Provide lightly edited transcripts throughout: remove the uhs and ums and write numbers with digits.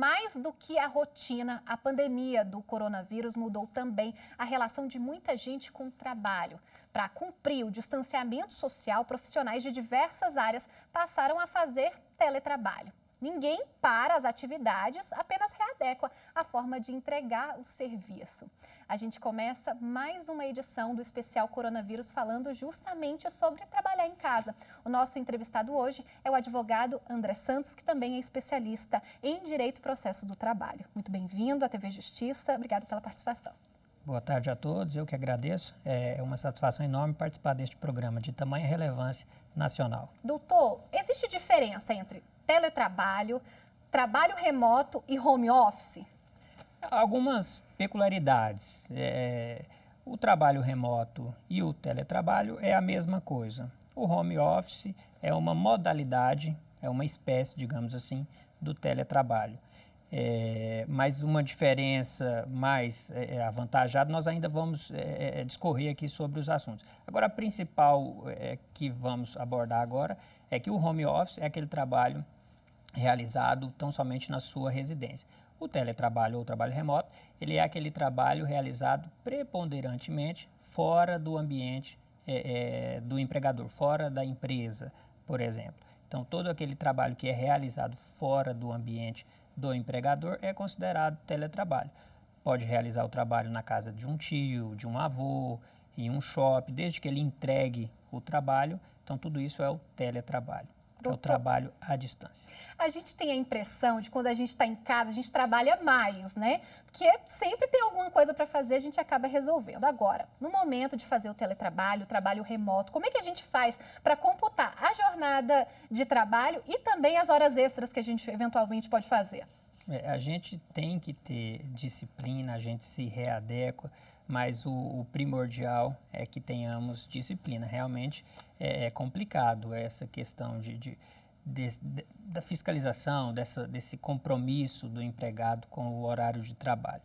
Mais do que a rotina, a pandemia do coronavírus mudou também a relação de muita gente com o trabalho. Para cumprir o distanciamento social, profissionais de diversas áreas passaram a fazer teletrabalho. Ninguém para as atividades, apenas readequa a forma de entregar o serviço. A gente começa mais uma edição do especial Coronavírus falando justamente sobre trabalhar em casa. O nosso entrevistado hoje é o advogado André Santos, que também é especialista em Direito e Processo do Trabalho. Muito bem-vindo à TV Justiça, obrigado pela participação. Boa tarde a todos, eu que agradeço. É uma satisfação enorme participar deste programa de tamanha relevância nacional. Doutor, existe diferença entre teletrabalho, trabalho remoto e home office? Algumas peculiaridades. O trabalho remoto e o teletrabalho é a mesma coisa. O home office é uma modalidade, é uma espécie, digamos assim, do teletrabalho. Mas uma diferença mais avantajada, nós ainda vamos discorrer aqui sobre os assuntos. Agora, a principal que vamos abordar agora é que o home office é aquele trabalho realizado tão somente na sua residência. O teletrabalho ou trabalho remoto, ele é aquele trabalho realizado preponderantemente fora do ambiente do empregador, fora da empresa, por exemplo. Então, todo aquele trabalho que é realizado fora do ambiente do empregador é considerado teletrabalho. Pode realizar o trabalho na casa de um tio, de um avô, em um shopping, desde que ele entregue o trabalho. Então, tudo isso é o teletrabalho. É o trabalho à distância. A gente tem a impressão de quando a gente está em casa, a gente trabalha mais, né? Porque sempre tem alguma coisa para fazer, a gente acaba resolvendo. Agora, no momento de fazer o teletrabalho, o trabalho remoto, como é que a gente faz para computar a jornada de trabalho e também as horas extras que a gente eventualmente pode fazer? A gente tem que ter disciplina, a gente se readequa, mas o primordial é que tenhamos disciplina. Realmente é complicado essa questão da fiscalização, desse compromisso do empregado com o horário de trabalho.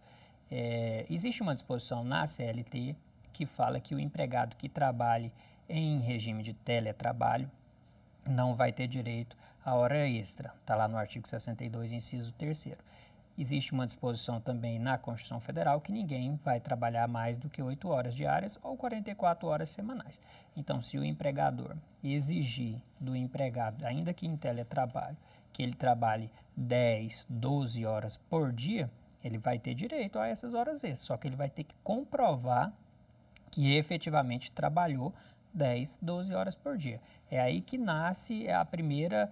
Existe uma disposição na CLT que fala que o empregado que trabalhe em regime de teletrabalho não vai ter direito à hora extra. Está lá no artigo 62, inciso 3º. Existe uma disposição também na Constituição Federal que ninguém vai trabalhar mais do que 8 horas diárias ou 44 horas semanais. Então, se o empregador exigir do empregado, ainda que em teletrabalho, que ele trabalhe 10, 12 horas por dia, ele vai ter direito a essas horas extras, só que ele vai ter que comprovar que efetivamente trabalhou 10, 12 horas por dia. É aí que nasce a primeira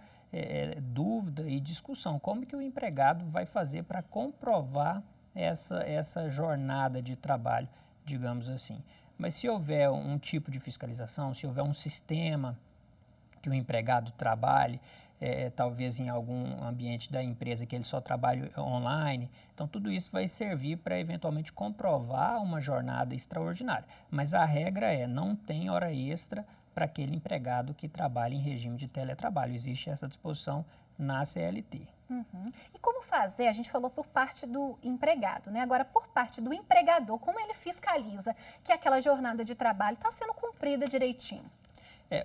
dúvida e discussão. Como que o empregado vai fazer para comprovar essa jornada de trabalho, digamos assim. Mas se houver um tipo de fiscalização, se houver um sistema que o empregado trabalhe, talvez em algum ambiente da empresa que ele só trabalhe online, então tudo isso vai servir para eventualmente comprovar uma jornada extraordinária. Mas a regra não tem hora extra para aquele empregado que trabalha em regime de teletrabalho. Existe essa disposição na CLT. Uhum. E como fazer? A gente falou por parte do empregado, né? Agora, por parte do empregador, como ele fiscaliza que aquela jornada de trabalho está sendo cumprida direitinho?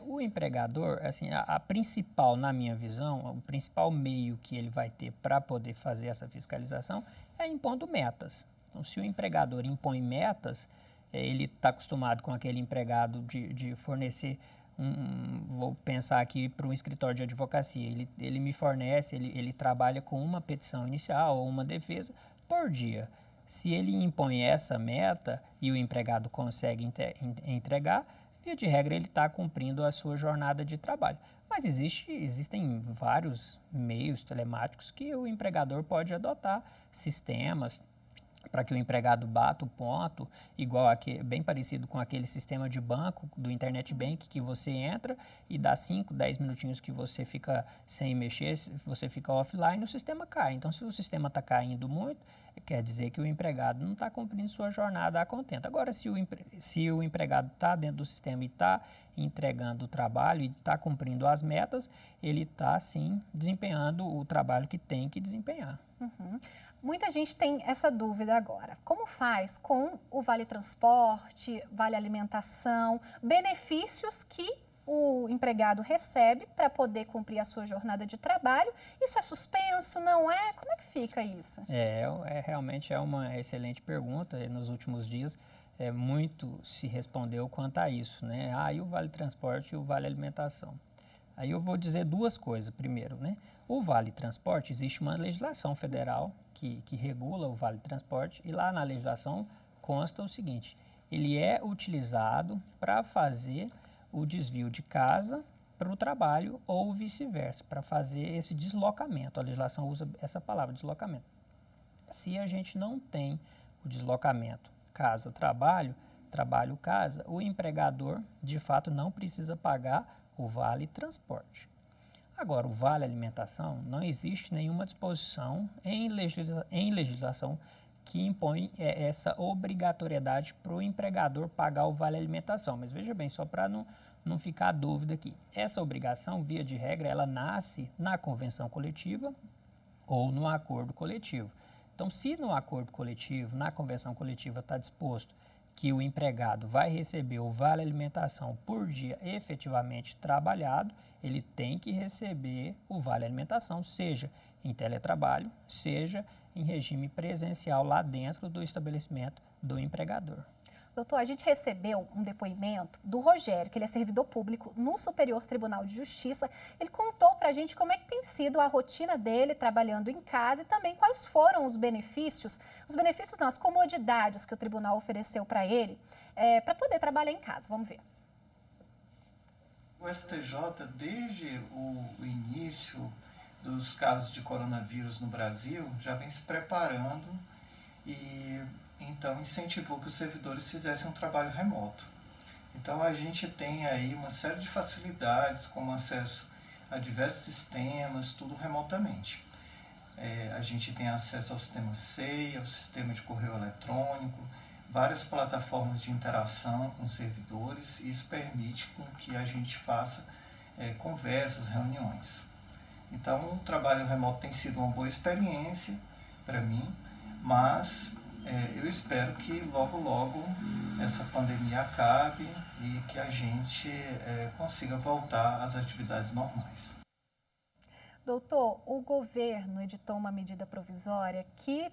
O empregador, assim, a principal, na minha visão, o principal meio que ele vai ter para poder fazer essa fiscalização é impondo metas. Então, se o empregador impõe metas, ele está acostumado com aquele empregado de fornecer, vou pensar aqui para um escritório de advocacia, ele me fornece, ele trabalha com uma petição inicial ou uma defesa por dia. Se ele impõe essa meta e o empregado consegue entregar, via de regra ele está cumprindo a sua jornada de trabalho. Mas existem vários meios telemáticos que o empregador pode adotar, sistemas, para que o empregado bata o ponto, bem parecido com aquele sistema de banco do Internet Bank, que você entra e dá 5, 10 minutinhos que você fica sem mexer, você fica offline, o sistema cai. Então, se o sistema está caindo muito, quer dizer que o empregado não está cumprindo sua jornada a contento. Agora, se o empregado está dentro do sistema e está entregando o trabalho e está cumprindo as metas, ele está, sim, desempenhando o trabalho que tem que desempenhar. Uhum. Muita gente tem essa dúvida agora. Como faz com o Vale Transporte, Vale Alimentação, benefícios que o empregado recebe para poder cumprir a sua jornada de trabalho. Isso é suspenso, não é? Como é que fica isso? Realmente é uma excelente pergunta. Nos últimos dias, muito se respondeu quanto a isso, né? E o Vale Transporte e o Vale Alimentação. Aí eu vou dizer duas coisas. Primeiro, né? O Vale Transporte, existe uma legislação federal que regula o Vale Transporte, e lá na legislação consta o seguinte: ele é utilizado para fazer o desvio de casa para o trabalho ou vice-versa, para fazer esse deslocamento. A legislação usa essa palavra, deslocamento. Se a gente não tem o deslocamento casa-trabalho, trabalho-casa, o empregador, de fato, não precisa pagar o Vale Transporte. Agora, o Vale Alimentação, não existe nenhuma disposição em legislação que impõe essa obrigatoriedade para o empregador pagar o Vale Alimentação. Mas veja bem, só para não ficar dúvida aqui, essa obrigação, via de regra, ela nasce na convenção coletiva ou no acordo coletivo. Então, se no acordo coletivo, na convenção coletiva, está disposto que o empregado vai receber o Vale Alimentação por dia efetivamente trabalhado, ele tem que receber o Vale Alimentação, seja em teletrabalho, seja em regime presencial lá dentro do estabelecimento do empregador. Doutor, a gente recebeu um depoimento do Rogério, que ele é servidor público no Superior Tribunal de Justiça. Ele contou para a gente como é que tem sido a rotina dele trabalhando em casa e também quais foram os benefícios não, as comodidades que o tribunal ofereceu para ele para poder trabalhar em casa. Vamos ver. O STJ, desde o início dos casos de coronavírus no Brasil, já vem se preparando e então incentivou que os servidores fizessem um trabalho remoto. Então a gente tem aí uma série de facilidades, como acesso a diversos sistemas, tudo remotamente. A gente tem acesso ao sistema SEI, ao sistema de correio eletrônico, várias plataformas de interação com servidores, e isso permite com que a gente faça conversas, reuniões. Então o trabalho remoto tem sido uma boa experiência para mim, mas eu espero que logo essa pandemia acabe e que a gente consiga voltar às atividades normais. Doutor, o governo editou uma medida provisória que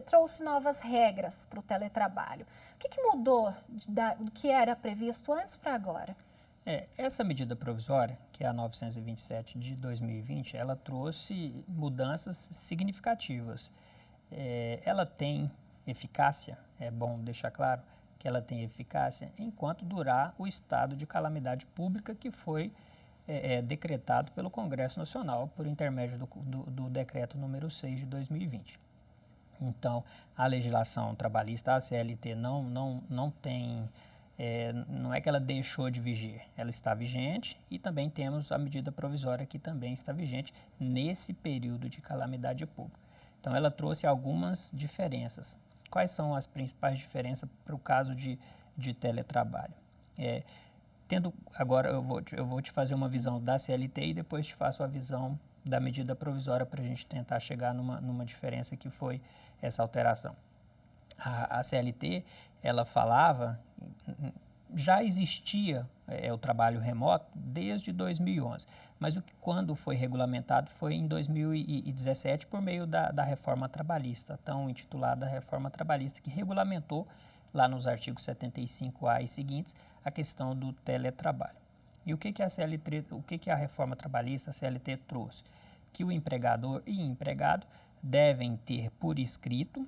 trouxe novas regras para o teletrabalho. O que mudou do que era previsto antes para agora? Essa medida provisória, que é a 927 de 2020, ela trouxe mudanças significativas. Ela tem eficácia, é bom deixar claro que ela tem eficácia enquanto durar o estado de calamidade pública que foi decretado pelo Congresso Nacional por intermédio do decreto número 6 de 2020. Então, a legislação trabalhista, a CLT, não tem, não é que ela deixou de vigir, ela está vigente, e também temos a medida provisória que também está vigente nesse período de calamidade pública. Então, ela trouxe algumas diferenças. Quais são as principais diferenças para o caso de teletrabalho? Agora, eu vou te fazer uma visão da CLT e depois te faço a visão da medida provisória para a gente tentar chegar numa diferença que foi essa alteração. A CLT, ela falava, já existia o trabalho remoto desde 2011, mas quando foi regulamentado foi em 2017 por meio da reforma trabalhista, tão intitulada reforma trabalhista, que regulamentou lá nos artigos 75A e seguintes a questão do teletrabalho. E o que a reforma trabalhista, a CLT, trouxe? Que o empregador e empregado devem ter por escrito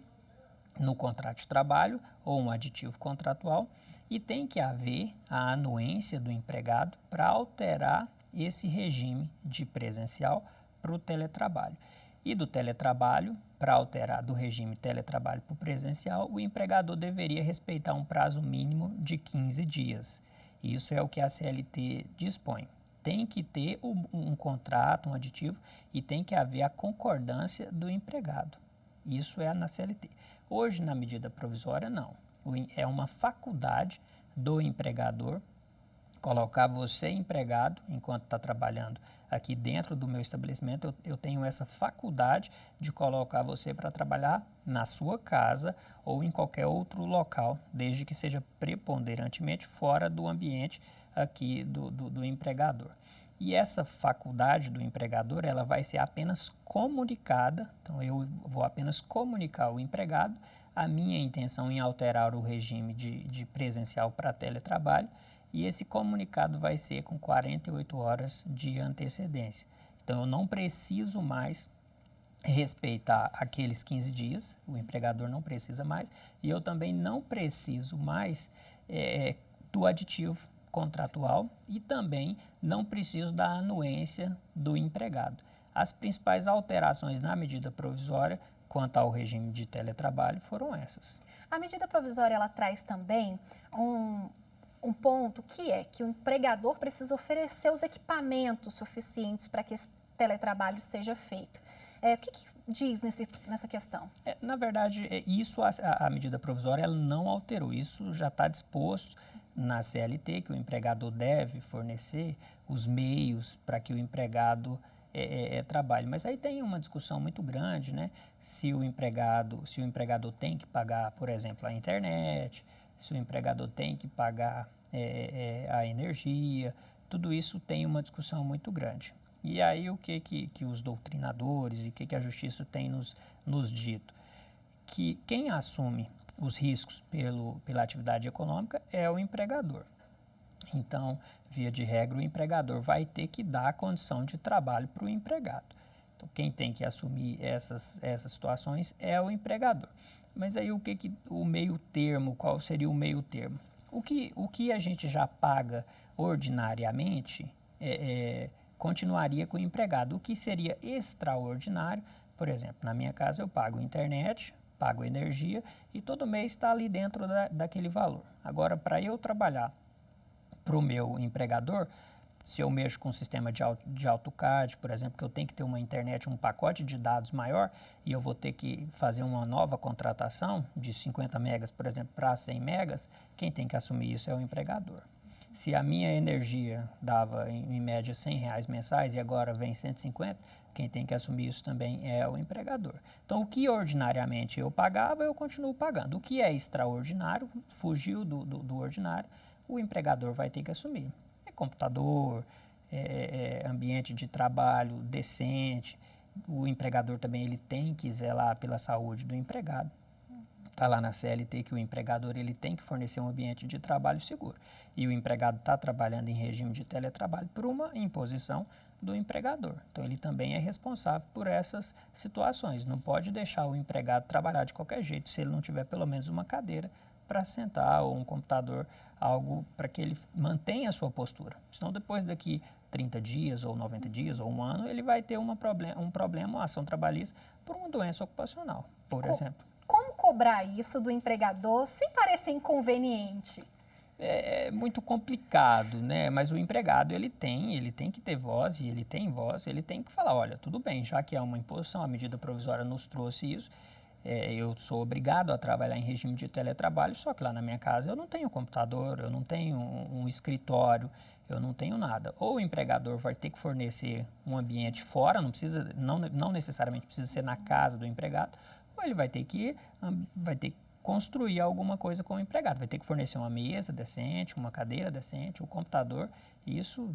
no contrato de trabalho ou um aditivo contratual, e tem que haver a anuência do empregado para alterar esse regime de presencial para o teletrabalho. E do teletrabalho, para alterar do regime teletrabalho para o presencial, o empregador deveria respeitar um prazo mínimo de 15 dias. Isso é o que a CLT dispõe. Tem que ter um contrato, um aditivo, e tem que haver a concordância do empregado. Isso é na CLT. Hoje, na medida provisória, não. É uma faculdade do empregador colocar você empregado enquanto está trabalhando aqui dentro do meu estabelecimento, eu tenho essa faculdade de colocar você para trabalhar na sua casa ou em qualquer outro local, desde que seja preponderantemente fora do ambiente aqui do empregador. E essa faculdade do empregador, ela vai ser apenas comunicada, então eu vou apenas comunicar ao empregado a minha intenção em alterar o regime de presencial para teletrabalho, e esse comunicado vai ser com 48 horas de antecedência. Então, eu não preciso mais respeitar aqueles 15 dias, o empregador não precisa mais, e eu também não preciso mais do aditivo contratual e também não preciso da anuência do empregado. As principais alterações na medida provisória quanto ao regime de teletrabalho foram essas. A medida provisória, ela traz também um ponto que é que o empregador precisa oferecer os equipamentos suficientes para que esse teletrabalho seja feito. O que diz nessa questão? Na verdade, isso a medida provisória ela não alterou. Isso já está disposto na CLT, que o empregador deve fornecer os meios para que o empregado trabalhe. Mas aí tem uma discussão muito grande, né? Se o empregador tem que pagar, por exemplo, a internet, se o empregador tem que pagar a energia, tudo isso tem uma discussão muito grande. E aí o que os doutrinadores e o que a justiça tem nos dito? Que quem assume os riscos pela atividade econômica é o empregador. Então, via de regra, o empregador vai ter que dar a condição de trabalho para o empregado. Então, quem tem que assumir essas situações é o empregador. Mas aí o meio termo, qual seria o meio termo? O que a gente já paga ordinariamente continuaria com o empregado. O que seria extraordinário, por exemplo, na minha casa eu pago internet, pago energia e todo mês está ali dentro daquele valor. Agora, para eu trabalhar para o meu empregador, se eu mexo com um sistema de AutoCAD, por exemplo, que eu tenho que ter uma internet, um pacote de dados maior, e eu vou ter que fazer uma nova contratação de 50 megas, por exemplo, para 100 megas, quem tem que assumir isso é o empregador. Se a minha energia dava, em média, R$100 mensais e agora vem 150, quem tem que assumir isso também é o empregador. Então, o que ordinariamente eu pagava, eu continuo pagando. O que é extraordinário, fugiu do ordinário, o empregador vai ter que assumir. Computador, ambiente de trabalho decente, o empregador também ele tem que zelar pela saúde do empregado. Está lá na CLT que o empregador ele tem que fornecer um ambiente de trabalho seguro. E o empregado está trabalhando em regime de teletrabalho por uma imposição do empregador. Então, ele também é responsável por essas situações. Não pode deixar o empregado trabalhar de qualquer jeito se ele não tiver pelo menos uma cadeira para sentar ou um computador, algo para que ele mantenha a sua postura. Senão, depois daqui 30 dias ou 90 dias ou um ano, ele vai ter um problema, uma ação trabalhista por uma doença ocupacional, por exemplo. Como cobrar isso do empregador sem parecer inconveniente? É muito complicado, né? Mas o empregado, ele tem que ter voz, e ele tem voz, ele tem que falar, olha, tudo bem, já que é uma imposição, a medida provisória nos trouxe isso, eu sou obrigado a trabalhar em regime de teletrabalho, só que lá na minha casa eu não tenho computador, eu não tenho um escritório, eu não tenho nada. Ou o empregador vai ter que fornecer um ambiente fora, não necessariamente precisa ser na casa do empregado, ou ele vai ter que construir alguma coisa com o empregado, vai ter que fornecer uma mesa decente, uma cadeira decente, um computador. Isso,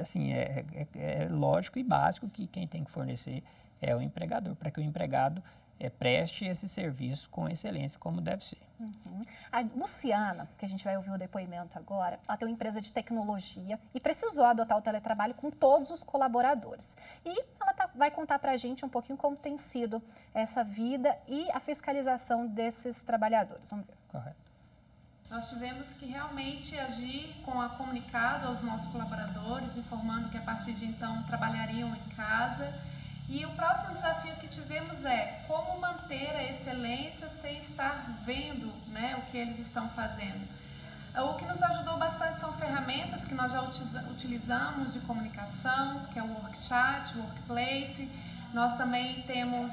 assim, é lógico e básico que quem tem que fornecer é o empregador, para que o empregado preste esse serviço com excelência, como deve ser. Uhum. A Luciana, que a gente vai ouvir o depoimento agora, ela tem uma empresa de tecnologia e precisou adotar o teletrabalho com todos os colaboradores. E ela vai contar para a gente um pouquinho como tem sido essa vida e a fiscalização desses trabalhadores. Vamos ver. Correto. Nós tivemos que realmente agir com a comunicado aos nossos colaboradores, informando que a partir de então trabalhariam em casa. E o próximo desafio que tivemos é como manter a excelência sem estar vendo, né, o que eles estão fazendo. O que nos ajudou bastante são ferramentas que nós já utilizamos de comunicação, que é o WorkChat, o Workplace. Nós também temos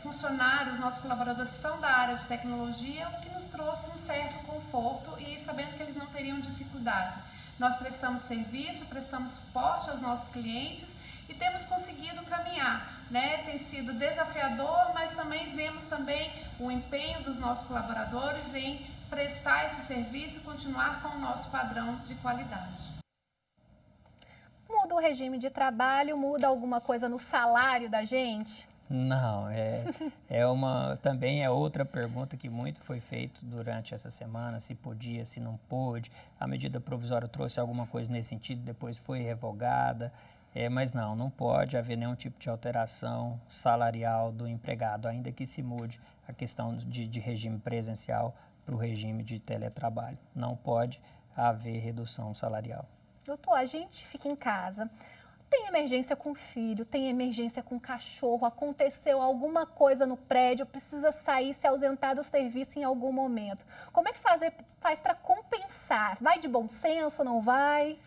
funcionários, nossos colaboradores são da área de tecnologia, o que nos trouxe um certo conforto e sabendo que eles não teriam dificuldade. nós prestamos serviço, prestamos suporte aos nossos clientes e temos conseguido caminhar, né? Tem sido desafiador, mas também vemos também o empenho dos nossos colaboradores em prestar esse serviço e continuar com o nosso padrão de qualidade. Muda o regime de trabalho, muda alguma coisa no salário da gente? Não, também é outra pergunta que muito foi feito durante essa semana, se podia, se não pôde. A medida provisória trouxe alguma coisa nesse sentido, depois foi revogada, mas não pode haver nenhum tipo de alteração salarial do empregado, ainda que se mude a questão de regime presencial para o regime de teletrabalho. Não pode haver redução salarial. Doutor, a gente fica em casa, tem emergência com o filho, tem emergência com o cachorro, aconteceu alguma coisa no prédio, precisa sair, se ausentar do serviço em algum momento. Como é que faz para compensar? Vai de bom senso, não vai?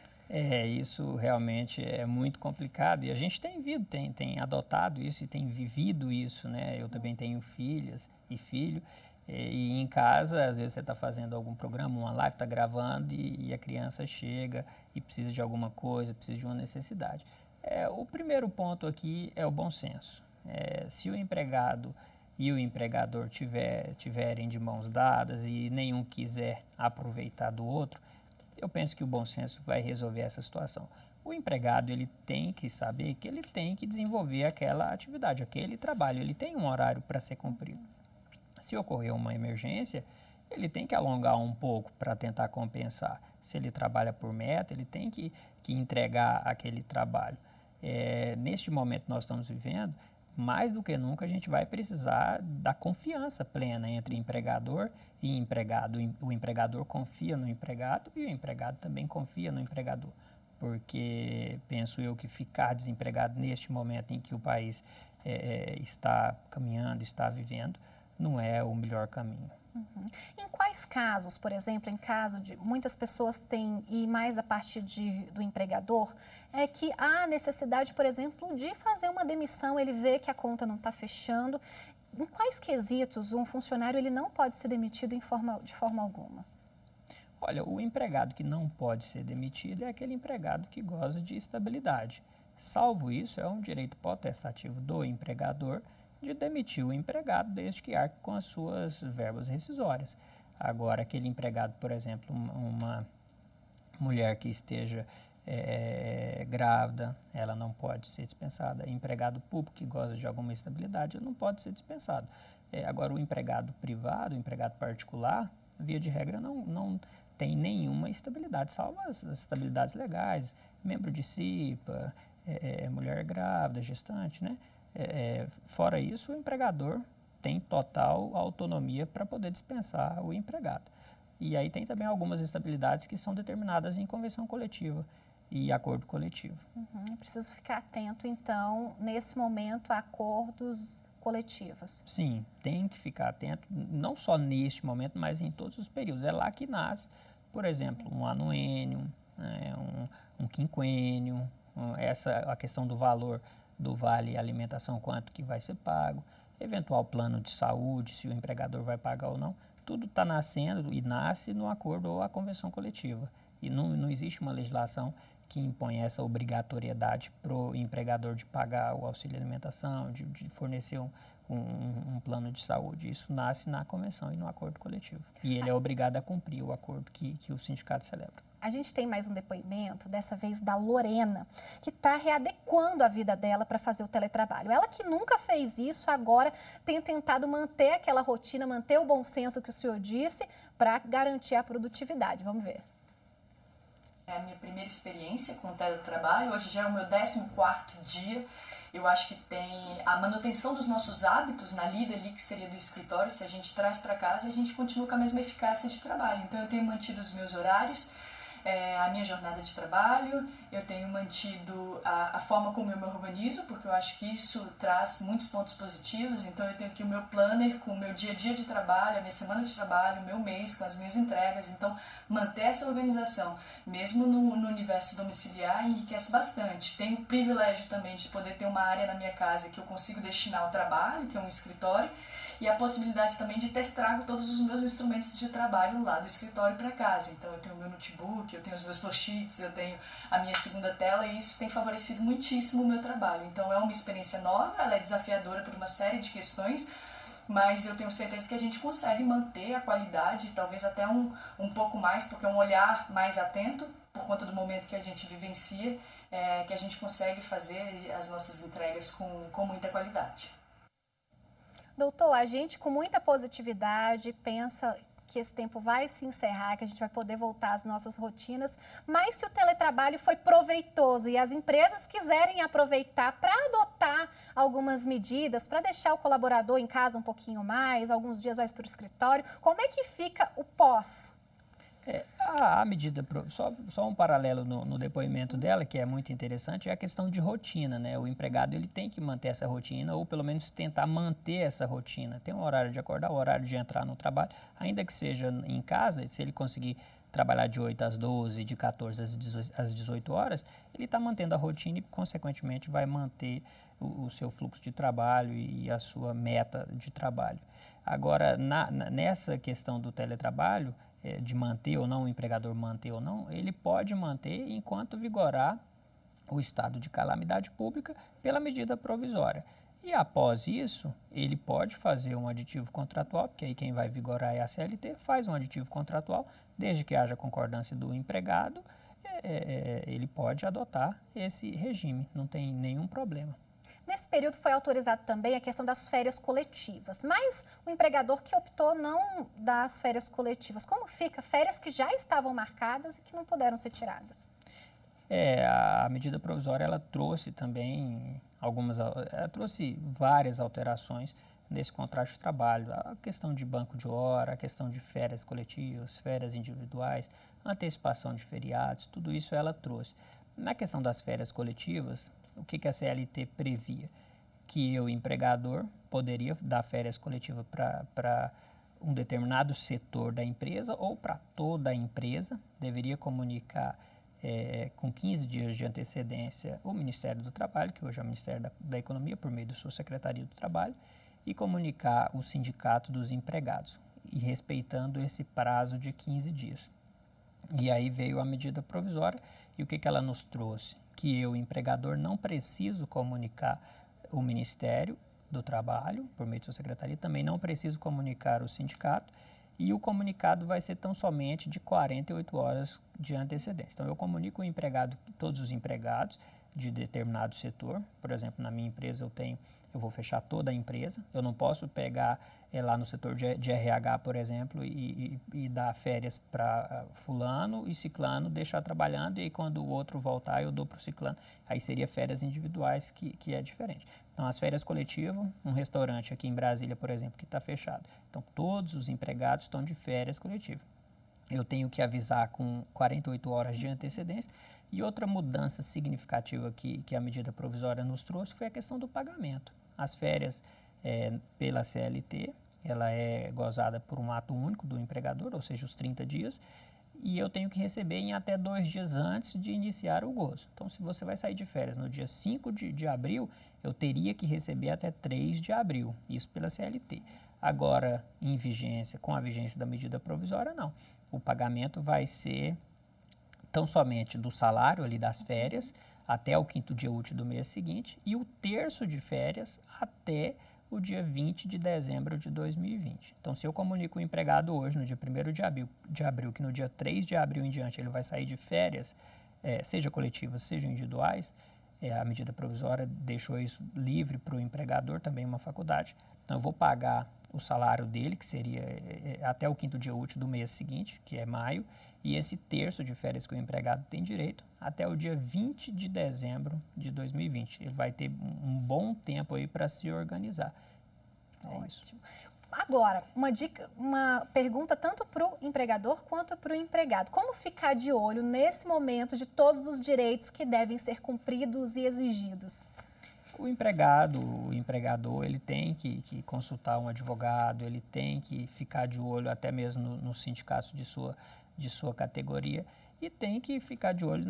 Isso realmente é muito complicado e a gente tem adotado isso e tem vivido isso, né? Eu também tenho filhas e filho. E em casa, às vezes você está fazendo algum programa, uma live, está gravando e a criança chega e precisa de alguma coisa, precisa de uma necessidade. O primeiro ponto aqui é o bom senso. Se o empregado e o empregador tiverem de mãos dadas e nenhum quiser aproveitar do outro, eu penso que o bom senso vai resolver essa situação. O empregado ele tem que saber que ele tem que desenvolver aquela atividade, aquele trabalho, ele tem um horário para ser cumprido. Se ocorrer uma emergência, ele tem que alongar um pouco para tentar compensar. Se ele trabalha por meta, ele tem que entregar aquele trabalho. Neste momento que nós estamos vivendo, mais do que nunca a gente vai precisar da confiança plena entre empregador e empregado. O empregador confia no empregado e o empregado também confia no empregador. Porque penso eu que ficar desempregado neste momento em que o país está caminhando, está vivendo, não é o melhor caminho. Uhum. Em quais casos, por exemplo, em caso de muitas pessoas têm, e mais a parte do empregador, é que há necessidade, por exemplo, de fazer uma demissão, ele vê que a conta não está fechando. Em quais quesitos um funcionário ele não pode ser demitido de forma alguma? Olha, o empregado que não pode ser demitido é aquele empregado que goza de estabilidade. Salvo isso, é um direito potestativo do empregador de demitir o empregado desde que arque com as suas verbas rescisórias. Agora, aquele empregado, por exemplo, uma mulher que esteja grávida, ela não pode ser dispensada. Empregado público que goza de alguma estabilidade, não pode ser dispensado. Agora, o empregado privado, o empregado particular, via de regra, não tem nenhuma estabilidade, salvo as estabilidades legais, membro de CIPA, mulher grávida, gestante, né? Fora isso, o empregador tem total autonomia para poder dispensar o empregado. E aí tem também algumas estabilidades que são determinadas em convenção coletiva e acordo coletivo. Uhum. Preciso ficar atento, então, nesse momento, a acordos coletivos. Sim, tem que ficar atento, não só neste momento, mas em todos os períodos. É lá que nasce, por exemplo, um anuênio, um quinquênio, a questão do valor do vale alimentação, quanto que vai ser pago, eventual plano de saúde, se o empregador vai pagar ou não, tudo está nascendo e nasce no acordo ou a convenção coletiva. E não existe uma legislação que impõe essa obrigatoriedade para o empregador de pagar o auxílio alimentação, de fornecer um plano de saúde. Isso nasce na convenção e no acordo coletivo. E ele é obrigado a cumprir o acordo que o sindicato celebra. A gente tem mais um depoimento, dessa vez da Lorena, que está readequando a vida dela para fazer o teletrabalho. Ela que nunca fez isso, agora tem tentado manter aquela rotina, manter o bom senso que o senhor disse, para garantir a produtividade. Vamos ver. É a minha primeira experiência com o teletrabalho, hoje já é o meu 14º dia. Eu acho que tem a manutenção dos nossos hábitos na lida ali, que seria do escritório, se a gente traz para casa, a gente continua com a mesma eficácia de trabalho. Então eu tenho mantido os meus horários, a minha jornada de trabalho, eu tenho mantido a forma como eu me organizo, porque eu acho que isso traz muitos pontos positivos. Então eu tenho aqui o meu planner com o meu dia a dia de trabalho, a minha semana de trabalho, o meu mês com as minhas entregas. Então manter essa organização, mesmo no universo domiciliar, enriquece bastante. Tenho o privilégio também de poder ter uma área na minha casa que eu consigo destinar ao trabalho, que é um escritório, e a possibilidade também de trago todos os meus instrumentos de trabalho lá do escritório para casa. Então eu tenho o meu notebook, eu tenho os meus post-its, eu tenho a minha segunda tela, e isso tem favorecido muitíssimo o meu trabalho. Então é uma experiência nova, ela é desafiadora por uma série de questões, mas eu tenho certeza que a gente consegue manter a qualidade, talvez até um pouco mais, porque é um olhar mais atento, por conta do momento que a gente vivencia, que a gente consegue fazer as nossas entregas com muita qualidade. Doutor, a gente com muita positividade pensa que esse tempo vai se encerrar, que a gente vai poder voltar às nossas rotinas, mas se o teletrabalho foi proveitoso e as empresas quiserem aproveitar para adotar algumas medidas, para deixar o colaborador em casa um pouquinho mais, alguns dias mais para o escritório, como é que fica o pós? A medida, só um paralelo no depoimento dela, que é muito interessante, é a questão de rotina, né? O empregado ele tem que manter essa rotina, ou pelo menos tentar manter essa rotina. Tem um horário de acordar, o horário de entrar no trabalho, ainda que seja em casa, se ele conseguir trabalhar de 8 às 12, de 14 às 18 horas, ele está mantendo a rotina e, consequentemente, vai manter o seu fluxo de trabalho e a sua meta de trabalho. Agora, nessa questão do teletrabalho, de manter ou não, o empregador manter ou não, ele pode manter enquanto vigorar o estado de calamidade pública pela medida provisória. E após isso, ele pode fazer um aditivo contratual, porque aí quem vai vigorar é a CLT, faz um aditivo contratual, desde que haja concordância do empregado, ele pode adotar esse regime, não tem nenhum problema. Nesse período foi autorizado também a questão das férias coletivas, mas o empregador que optou não dar as férias coletivas, como fica? Férias que já estavam marcadas e que não puderam ser tiradas. A medida provisória, ela trouxe também ela trouxe várias alterações nesse contrato de trabalho. A questão de banco de hora, a questão de férias coletivas, férias individuais, antecipação de feriados, tudo isso ela trouxe. Na questão das férias coletivas, o que a CLT previa? Que o empregador poderia dar férias coletivas para um determinado setor da empresa ou para toda a empresa, deveria comunicar com 15 dias de antecedência o Ministério do Trabalho, que hoje é o Ministério da Economia, por meio da sua Secretaria do Trabalho, e comunicar o sindicato dos empregados, e respeitando esse prazo de 15 dias. E aí veio a medida provisória, e o que ela nos trouxe? Que eu, empregador, não preciso comunicar o Ministério do Trabalho, por meio de sua secretaria, também não preciso comunicar o sindicato, e o comunicado vai ser tão somente de 48 horas de antecedência. Então, eu comunico o empregado, todos os empregados de determinado setor. Por exemplo, na minha empresa eu vou fechar toda a empresa. Eu não posso pegar lá no setor de RH, por exemplo, e dar férias para fulano e ciclano, deixar trabalhando, e aí quando o outro voltar eu dou para o ciclano. Aí seria férias individuais, que é diferente. Então, as férias coletivas, um restaurante aqui em Brasília, por exemplo, que está fechado. Então, todos os empregados estão de férias coletivas. Eu tenho que avisar com 48 horas de antecedência. E outra mudança significativa que a medida provisória nos trouxe foi a questão do pagamento. As férias pela CLT, ela é gozada por um ato único do empregador, ou seja, os 30 dias, e eu tenho que receber em até 2 dias antes de iniciar o gozo. Então, se você vai sair de férias no dia 5 de abril, eu teria que receber até 3 de abril, isso pela CLT. Agora, com a vigência da medida provisória, não. O pagamento vai ser tão somente do salário ali das férias até o 5º dia útil do mês seguinte e o terço de férias até o dia 20 de dezembro de 2020. Então, se eu comunico o empregado hoje, no dia 1º de abril, que no dia 3 de abril em diante ele vai sair de férias, seja coletivas, seja individuais, a medida provisória deixou isso livre para o empregador, também uma faculdade. Então, eu vou pagar o salário dele, que seria até o 5º dia útil do mês seguinte, que é maio, e esse terço de férias que o empregado tem direito até o dia 20 de dezembro de 2020. Ele vai ter um bom tempo aí para se organizar. Ótimo. Agora, uma pergunta tanto para o empregador quanto para o empregado. Como ficar de olho nesse momento de todos os direitos que devem ser cumpridos e exigidos? O empregador, ele tem que consultar um advogado, ele tem que ficar de olho até mesmo nos sindicatos de sua categoria e tem que ficar de olho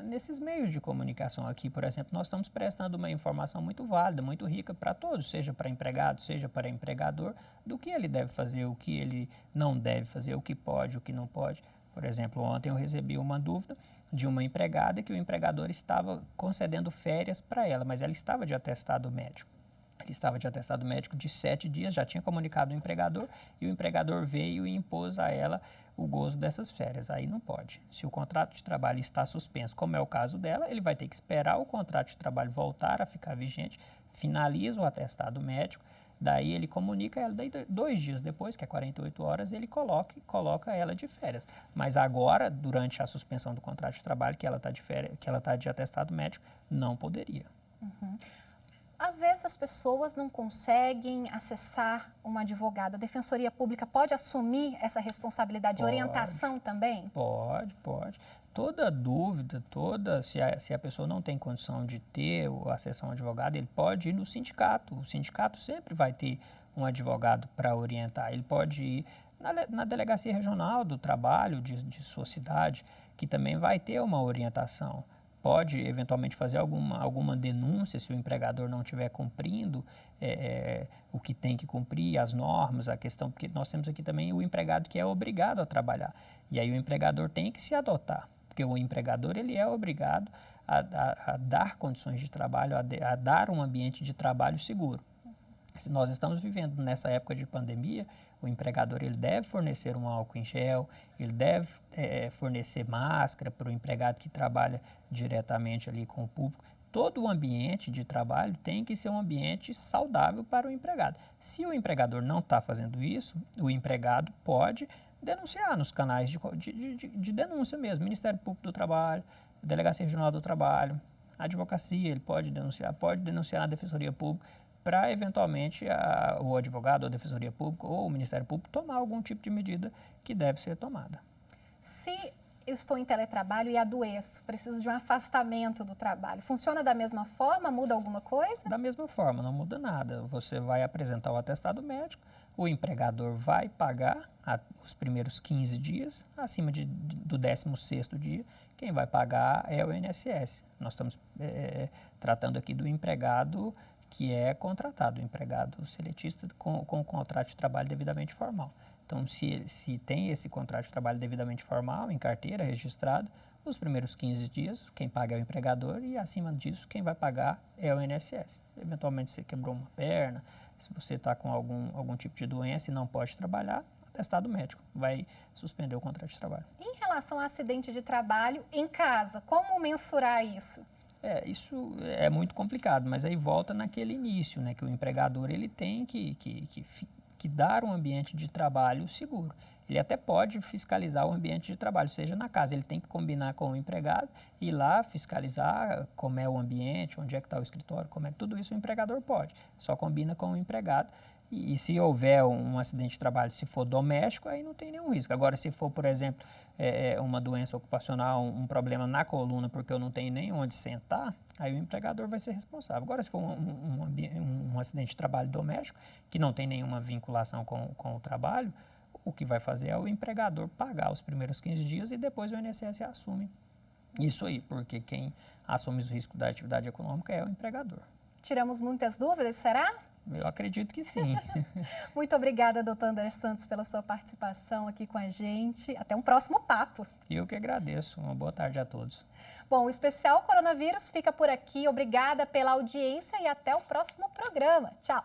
nesses meios de comunicação. Aqui, por exemplo, nós estamos prestando uma informação muito válida, muito rica para todos, seja para empregado, seja para empregador, do que ele deve fazer, o que ele não deve fazer, o que pode, o que não pode. Por exemplo, ontem eu recebi uma dúvida de uma empregada que o empregador estava concedendo férias para ela, mas ela estava de atestado médico. Ele estava de atestado médico de 7 dias, já tinha comunicado ao empregador e o empregador veio e impôs a ela o gozo dessas férias. Aí não pode. Se o contrato de trabalho está suspenso, como é o caso dela, ele vai ter que esperar o contrato de trabalho voltar a ficar vigente, finaliza o atestado médico, daí ele comunica ela, daí 2 dias depois, que é 48 horas, ele coloca ela de férias. Mas agora, durante a suspensão do contrato de trabalho, que ela está de atestado médico, não poderia. Uhum. Às vezes as pessoas não conseguem acessar uma advogada. A Defensoria Pública pode assumir essa responsabilidade de orientação também? Pode. Toda dúvida, se a pessoa não tem condição de ter acesso a um advogado, ele pode ir no sindicato. O sindicato sempre vai ter um advogado para orientar. Ele pode ir na Delegacia Regional do Trabalho de sua cidade, que também vai ter uma orientação. Pode, eventualmente, fazer alguma denúncia se o empregador não estiver cumprindo o que tem que cumprir, as normas, a questão, porque nós temos aqui também o empregado que é obrigado a trabalhar. E aí o empregador tem que se adotar, porque o empregador ele é obrigado a dar condições de trabalho, a dar um ambiente de trabalho seguro. Se nós estamos vivendo nessa época de pandemia, o empregador ele deve fornecer um álcool em gel, ele deve fornecer máscara para o empregado que trabalha diretamente ali com o público. Todo o ambiente de trabalho tem que ser um ambiente saudável para o empregado. Se o empregador não está fazendo isso, o empregado pode denunciar nos canais de denúncia mesmo, Ministério Público do Trabalho, Delegacia Regional do Trabalho, Advocacia, ele pode denunciar na Defensoria Pública, para, eventualmente, o advogado, a Defensoria Pública ou o Ministério Público tomar algum tipo de medida que deve ser tomada. Se eu estou em teletrabalho e adoeço, preciso de um afastamento do trabalho, funciona da mesma forma? Muda alguma coisa? Da mesma forma, não muda nada. Você vai apresentar o atestado médico, o empregador vai pagar os primeiros 15 dias, acima do 16º dia, quem vai pagar é o INSS. Nós estamos tratando aqui do empregado que é contratado, o empregado seletista com contrato de trabalho devidamente formal. Então, se tem esse contrato de trabalho devidamente formal, em carteira, registrado, os primeiros 15 dias, quem paga é o empregador e, acima disso, quem vai pagar é o INSS. Eventualmente, você quebrou uma perna, se você está com algum tipo de doença e não pode trabalhar, atestado médico vai suspender o contrato de trabalho. Em relação a acidente de trabalho em casa, como mensurar isso? Isso é muito complicado, mas aí volta naquele início, né, que o empregador ele tem que dar um ambiente de trabalho seguro. Ele até pode fiscalizar o ambiente de trabalho, seja na casa, ele tem que combinar com o empregado, ir lá fiscalizar como é o ambiente, onde é que está o escritório, tudo isso o empregador pode, só combina com o empregado. E se houver um acidente de trabalho, se for doméstico, aí não tem nenhum risco. Agora, se for, por exemplo, uma doença ocupacional, um problema na coluna, porque eu não tenho nem onde sentar, aí o empregador vai ser responsável. Agora, se for um acidente de trabalho doméstico, que não tem nenhuma vinculação com o trabalho, o que vai fazer é o empregador pagar os primeiros 15 dias e depois o INSS assume isso aí, porque quem assume os riscos da atividade econômica é o empregador. Tiramos muitas dúvidas, será? Eu acredito que sim. Muito obrigada, doutor André Santos, pela sua participação aqui com a gente. Até um próximo papo. Eu que agradeço. Uma boa tarde a todos. Bom, o especial Coronavírus fica por aqui. Obrigada pela audiência e até o próximo programa. Tchau.